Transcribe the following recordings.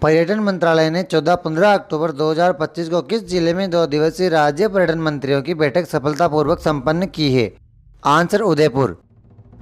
पर्यटन मंत्रालय ने 14-15 अक्टूबर 2025 को किस जिले में 2 दिवसीय राज्य पर्यटन मंत्रियों की बैठक सफलतापूर्वक संपन्न की है? आंसर उदयपुर।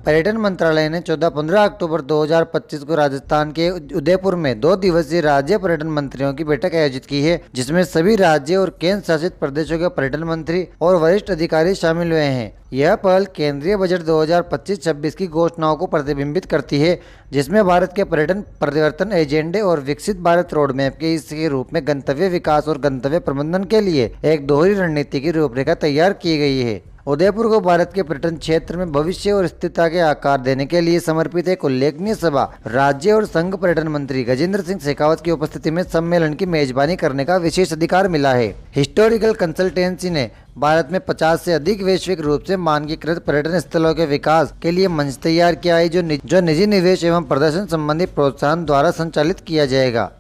पर्यटन मंत्रालय ने 14-15 अक्टूबर 2025 को राजस्थान के उदयपुर में 2 दिवसीय राज्य पर्यटन मंत्रियों की बैठक आयोजित की है, जिसमें सभी राज्य और केंद्र शासित प्रदेशों के पर्यटन मंत्री और वरिष्ठ अधिकारी शामिल हुए हैं। यह पहल केंद्रीय बजट 2025-26 की घोषणाओं को प्रतिबिंबित करती है, जिसमें भारत के पर्यटन परिवर्तन एजेंडे और विकसित भारत रोडमैप के हिस्से के रूप में गंतव्य विकास और गंतव्य प्रबंधन के लिए एक दोहरी रणनीति की रूपरेखा तैयार की गई है। उदयपुर को भारत के पर्यटन क्षेत्र में भविष्य और स्थिरता के आकार देने के लिए समर्पित एक उल्लेखनीय सभा राज्य और संघ पर्यटन मंत्री गजेंद्र सिंह शेखावत की उपस्थिति में सम्मेलन की मेजबानी करने का विशेष अधिकार मिला है। हिस्टोरिकल कंसल्टेंसी ने भारत में 50 से अधिक वैश्विक रूप से मानकीकृत पर्यटन स्थलों के विकास के लिए मंच तैयार किया है, जो निजी निवेश एवं प्रदर्शन संबंधी प्रोत्साहन द्वारा संचालित किया जाएगा।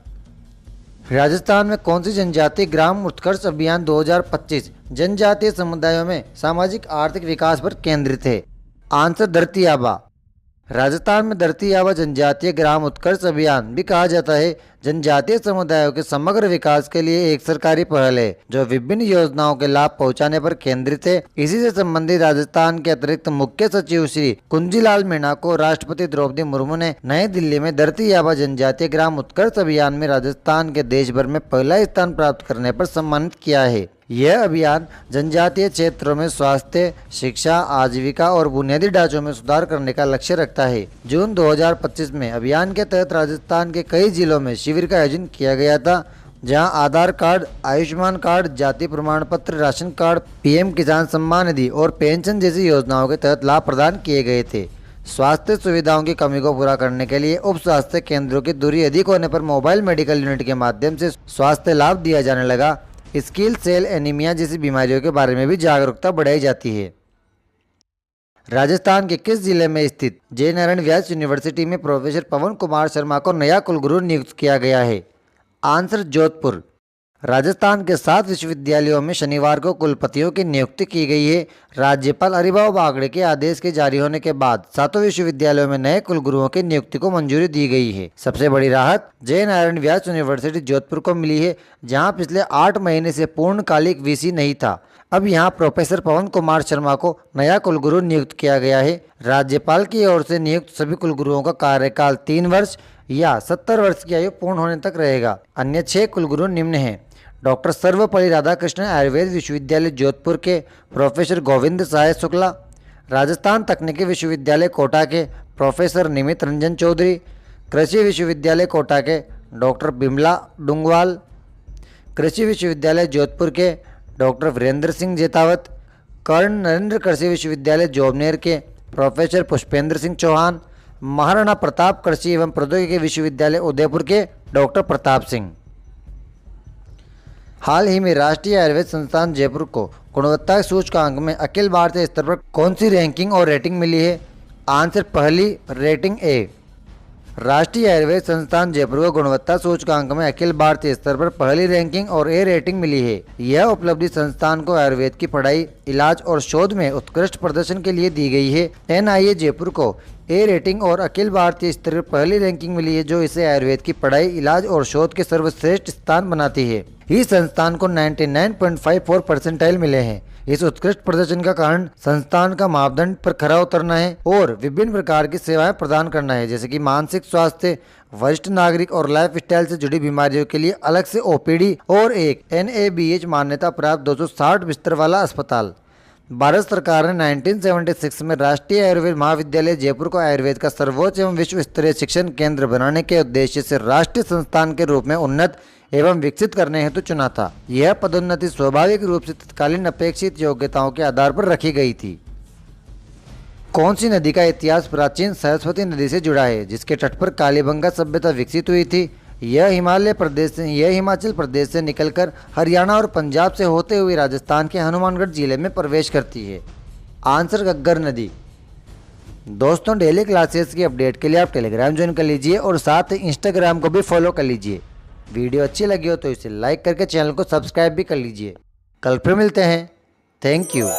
राजस्थान में कौन सी जनजातीय ग्राम उत्कर्ष अभियान 2025 जनजातीय समुदायों में सामाजिक आर्थिक विकास पर केंद्रित है? आंसर धरती आबा। राजस्थान में धरती आबा जनजातीय ग्राम उत्कर्ष अभियान भी कहा जाता है, जनजातीय समुदायों के समग्र विकास के लिए एक सरकारी पहल है जो विभिन्न योजनाओं के लाभ पहुंचाने पर केंद्रित है। इसी से संबंधित राजस्थान के अतिरिक्त मुख्य सचिव श्री कुंजीलाल मीणा को राष्ट्रपति द्रौपदी मुर्मू ने नई दिल्ली में धरती आबा जनजातीय ग्राम उत्कर्ष अभियान में राजस्थान के देश भर में पहला स्थान प्राप्त करने पर सम्मानित किया है। यह अभियान जनजातीय क्षेत्रों में स्वास्थ्य, शिक्षा, आजीविका और बुनियादी ढांचों में सुधार करने का लक्ष्य रखता है। जून 2025 में अभियान के तहत राजस्थान के कई जिलों में शिविर का आयोजन किया गया था, जहां आधार कार्ड, आयुष्मान कार्ड, जाति प्रमाण पत्र, राशन कार्ड, पीएम किसान सम्मान निधि और पेंशन जैसी योजनाओं के तहत लाभ प्रदान किए गए थे। स्वास्थ्य सुविधाओं की कमी को पूरा करने के लिए उप स्वास्थ्य केंद्रों की दूरी अधिक होने पर मोबाइल मेडिकल यूनिट के माध्यम से स्वास्थ्य लाभ दिया जाने लगा। स्किल सेल एनीमिया जैसी बीमारियों के बारे में भी जागरूकता बढ़ाई जाती है। राजस्थान के किस जिले में स्थित जय नारायण व्यास यूनिवर्सिटी में प्रोफेसर पवन कुमार शर्मा को नया कुलगुरु नियुक्त किया गया है? आंसर जोधपुर। राजस्थान के 7 विश्वविद्यालयों में शनिवार को कुलपतियों की नियुक्ति की गई है। राज्यपाल हरिभाऊ बागड़े के आदेश के जारी होने के बाद 7 विश्वविद्यालयों में नए कुलगुरुओं की नियुक्ति को मंजूरी दी गई है। सबसे बड़ी राहत जय नारायण व्यास यूनिवर्सिटी जोधपुर को मिली है, जहां पिछले 8 महीने से पूर्णकालिक वीसी नहीं था। अब यहां प्रोफेसर पवन कुमार शर्मा को नया कुलगुरु नियुक्त किया गया है। राज्यपाल की ओर से नियुक्त सभी कुलगुरुओं का कार्यकाल 3 वर्ष या 70 वर्ष की आयु पूर्ण होने तक रहेगा। अन्य 6 कुलगुरु निम्न हैं: डॉक्टर सर्वपल्ली राधाकृष्णन आयुर्वेद विश्वविद्यालय जोधपुर के प्रोफेसर गोविंद सहाय शुक्ला, राजस्थान तकनीकी विश्वविद्यालय कोटा के प्रोफेसर निमित रंजन चौधरी, कृषि विश्वविद्यालय कोटा के डॉक्टर बिमला डुंगवाल, कृषि विश्वविद्यालय जोधपुर के डॉक्टर वीरेंद्र सिंह जेतावत, कर्ण नरेंद्र कृषि विश्वविद्यालय जोबनेर के प्रोफेसर पुष्पेंद्र सिंह चौहान, महाराणा प्रताप कृषि एवं प्रौद्योगिकी विश्वविद्यालय उदयपुर के डॉक्टर प्रताप सिंह। हाल ही में राष्ट्रीय आयुर्वेद संस्थान जयपुर को गुणवत्ता सूचकांक में अखिल भारतीय स्तर पर कौन सी रैंकिंग और रेटिंग मिली है? आंसर पहली, रेटिंग ए। राष्ट्रीय आयुर्वेद संस्थान जयपुर को गुणवत्ता सूचकांक में अखिल भारतीय स्तर पर पहली रैंकिंग और ए रेटिंग मिली है। यह उपलब्धि संस्थान को आयुर्वेद की पढ़ाई, इलाज और शोध में उत्कृष्ट प्रदर्शन के लिए दी गई है। एनआईए जयपुर को ए रेटिंग और अखिल भारतीय स्तर पर पहली रैंकिंग मिली है, जो इसे आयुर्वेद की पढ़ाई, इलाज और शोध के सर्वश्रेष्ठ स्थान बनाती है। इस संस्थान को 99.54 परसेंटाइल मिले हैं। इस उत्कृष्ट प्रदर्शन का कारण संस्थान का मापदंड पर खरा उतरना है और विभिन्न प्रकार की सेवाएं प्रदान करना है, जैसे कि मानसिक स्वास्थ्य, वरिष्ठ नागरिक और लाइफ स्टाइल से जुड़ी बीमारियों के लिए अलग से ओपीडी और एक NABH मान्यता प्राप्त 260 बिस्तर वाला अस्पताल। भारत सरकार ने 1976 में राष्ट्रीय आयुर्वेद महाविद्यालय जयपुर को आयुर्वेद का सर्वोच्च एवं विश्व स्तरीय शिक्षण केंद्र बनाने के उद्देश्य से राष्ट्रीय संस्थान के रूप में उन्नत एवं विकसित करने हेतु चुना था। यह पदोन्नति स्वाभाविक रूप से तत्कालीन अपेक्षित योग्यताओं के आधार पर रखी गई थी। कौन सी नदी का इतिहास प्राचीन सरस्वती नदी से जुड़ा है, जिसके तट पर कालीबंगा सभ्यता विकसित हुई थी? यह हिमाचल प्रदेश से निकलकर हरियाणा और पंजाब से होते हुए राजस्थान के हनुमानगढ़ जिले में प्रवेश करती है। आंसर घग्गर नदी। दोस्तों, डेली क्लासेस की अपडेट के लिए आप टेलीग्राम ज्वाइन कर लीजिए और साथ ही इंस्टाग्राम को भी फॉलो कर लीजिए। वीडियो अच्छी लगी हो तो इसे लाइक करके चैनल को सब्सक्राइब भी कर लीजिए। कल फिर मिलते हैं। Thank you.